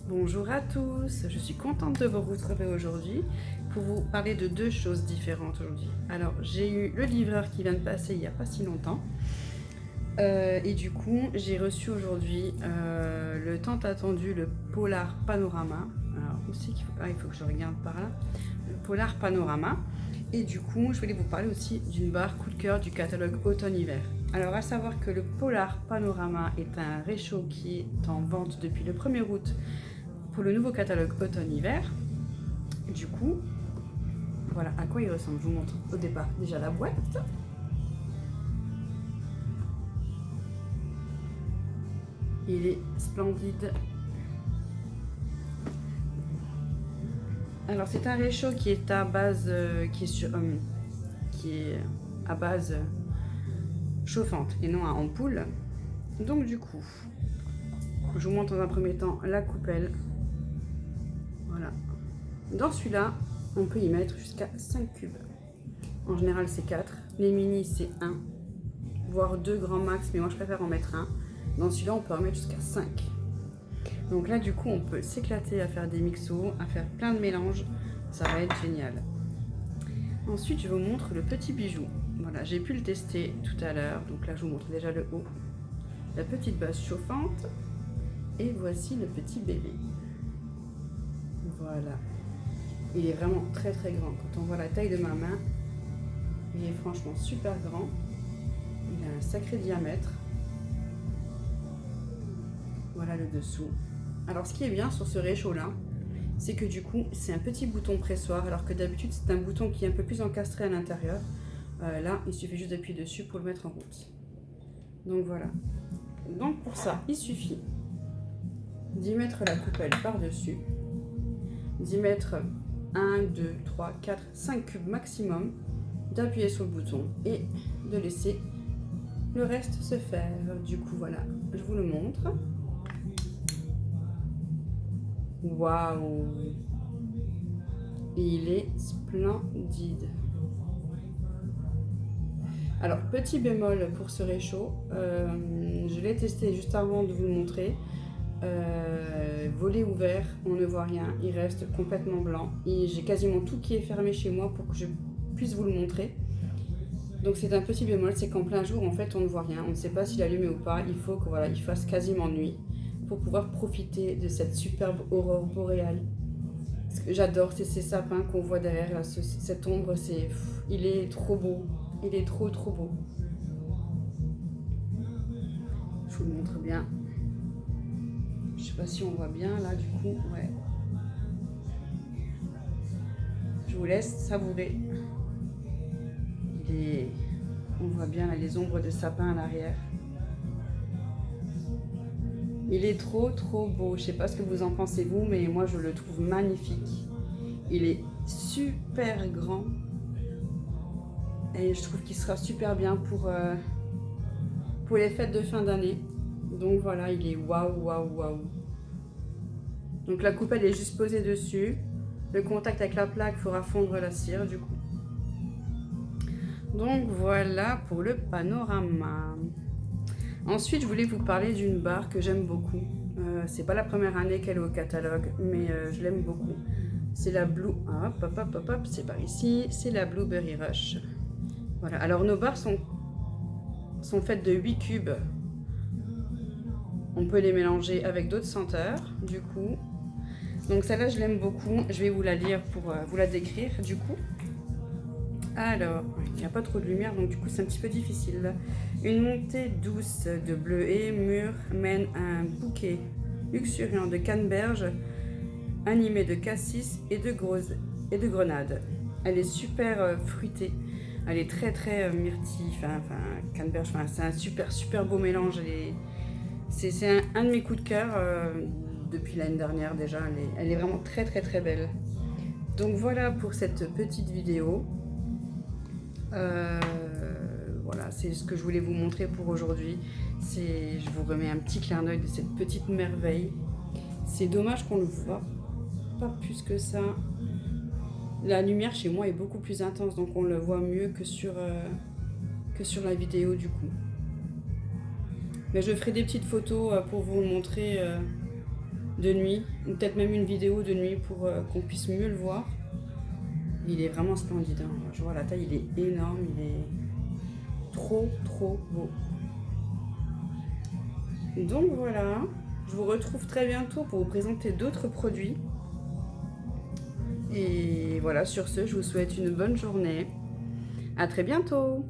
Bonjour à tous, je suis contente de vous retrouver aujourd'hui pour vous parler de deux choses différentes aujourd'hui. Alors j'ai eu le livreur qui vient de passer il n'y a pas si longtemps et du coup j'ai reçu aujourd'hui le tant attendu, le Polar Panorama. Alors où c'est qu'il faut... Ah, il faut que je regarde par là. Le Polar Panorama. Et du coup je voulais vous parler aussi d'une barre coup de cœur du catalogue automne-hiver. Alors à savoir que le Polar Panorama est un réchaud qui est en vente depuis le 1er août pour le nouveau catalogue automne-hiver. Du coup, voilà à quoi il ressemble. Je vous montre au départ déjà la boîte. Il est splendide. Alors c'est un réchaud qui est à base, qui est à base chauffante et non à ampoule. Donc du coup, je vous montre dans un premier temps la coupelle. Voilà. Dans celui-là, on peut y mettre jusqu'à 5 cubes. En général, c'est 4. Les mini, c'est 1, voire 2 grands max, mais moi je préfère en mettre 1. Dans celui-là, on peut en mettre jusqu'à 5. Donc là, du coup, on peut s'éclater à faire des mixos, à faire plein de mélanges. Ça va être génial. Ensuite, je vous montre le petit bijou. Voilà, j'ai pu le tester tout à l'heure. Donc là, je vous montre déjà le haut. La petite base chauffante. Et voici le petit bébé. Voilà. Il est vraiment très très grand. Quand on voit la taille de ma main, il est franchement super grand. Il a un sacré diamètre. Voilà le dessous. Alors ce qui est bien sur ce réchaud là, c'est que du coup c'est un petit bouton pressoir, alors que d'habitude c'est un bouton qui est un peu plus encastré à l'intérieur. Là il suffit juste d'appuyer dessus pour le mettre en route. Donc voilà. Donc pour ça il suffit d'y mettre la coupelle par dessus, d'y mettre 1, 2, 3, 4, 5 cubes maximum, d'appuyer sur le bouton et de laisser le reste se faire. Du coup voilà, je vous le montre. Waouh! Il est splendide. Alors, petit bémol pour ce réchaud, je l'ai testé juste avant de vous le montrer. Volet ouvert, on ne voit rien, il reste complètement blanc. J'ai quasiment tout qui est fermé chez moi pour que je puisse vous le montrer. Donc c'est un petit bémol, c'est qu'en plein jour, en fait, on ne voit rien. On ne sait pas s'il est allumé ou pas. Il faut que voilà, il fasse quasiment nuit pour pouvoir profiter de cette superbe aurore boréale. Ce que j'adore, c'est ces sapins qu'on voit derrière, là, cette ombre, il est trop beau. Il est trop trop beau. Je vous le montre bien. Je sais pas si on voit bien là, du coup, ouais. Je vous laisse savourer. On voit bien là, les ombres de sapins à l'arrière. Il est trop trop beau. Je sais pas ce que vous en pensez vous, mais moi je le trouve magnifique. Il est super grand et je trouve qu'il sera super bien pour les fêtes de fin d'année. Donc voilà, il est waouh waouh waouh. Donc la coupe elle est juste posée dessus. Le contact avec la plaque fera fondre la cire du coup. Donc voilà pour le panorama. Ensuite, je voulais vous parler d'une barre que j'aime beaucoup. C'est pas la première année qu'elle est au catalogue, mais je l'aime beaucoup. C'est la Blue. Hop, hop, hop, hop, hop, c'est par ici. C'est la Blueberry Rush. Voilà. Alors, nos barres sont faites de 8 cubes. On peut les mélanger avec d'autres senteurs, du coup. Donc, celle-là, je l'aime beaucoup. Je vais vous la lire pour vous la décrire, du coup. Alors, il n'y a pas trop de lumière, donc du coup c'est un petit peu difficile. Une montée douce de bleuets mûrs mène à un bouquet luxuriant de canneberge animé de cassis et de grenades. Elle est super fruitée, elle est très très myrtille, enfin canneberge, c'est un super beau mélange. C'est un de mes coups de cœur depuis l'année dernière déjà, elle est vraiment très très très belle. Donc voilà pour cette petite vidéo. Voilà, c'est ce que je voulais vous montrer pour aujourd'hui. Je vous remets un petit clin d'œil de cette petite merveille. C'est dommage qu'on ne le voit pas plus que ça. La lumière chez moi est beaucoup plus intense, donc on le voit mieux que sur la vidéo du coup. Mais je ferai des petites photos pour vous le montrer de nuit, ou peut-être même une vidéo de nuit pour qu'on puisse mieux le voir. Il est vraiment splendide, hein. Je vois la taille, il est énorme, il est trop beau. Donc voilà, je vous retrouve très bientôt pour vous présenter d'autres produits. Et voilà, sur ce, je vous souhaite une bonne journée. À très bientôt!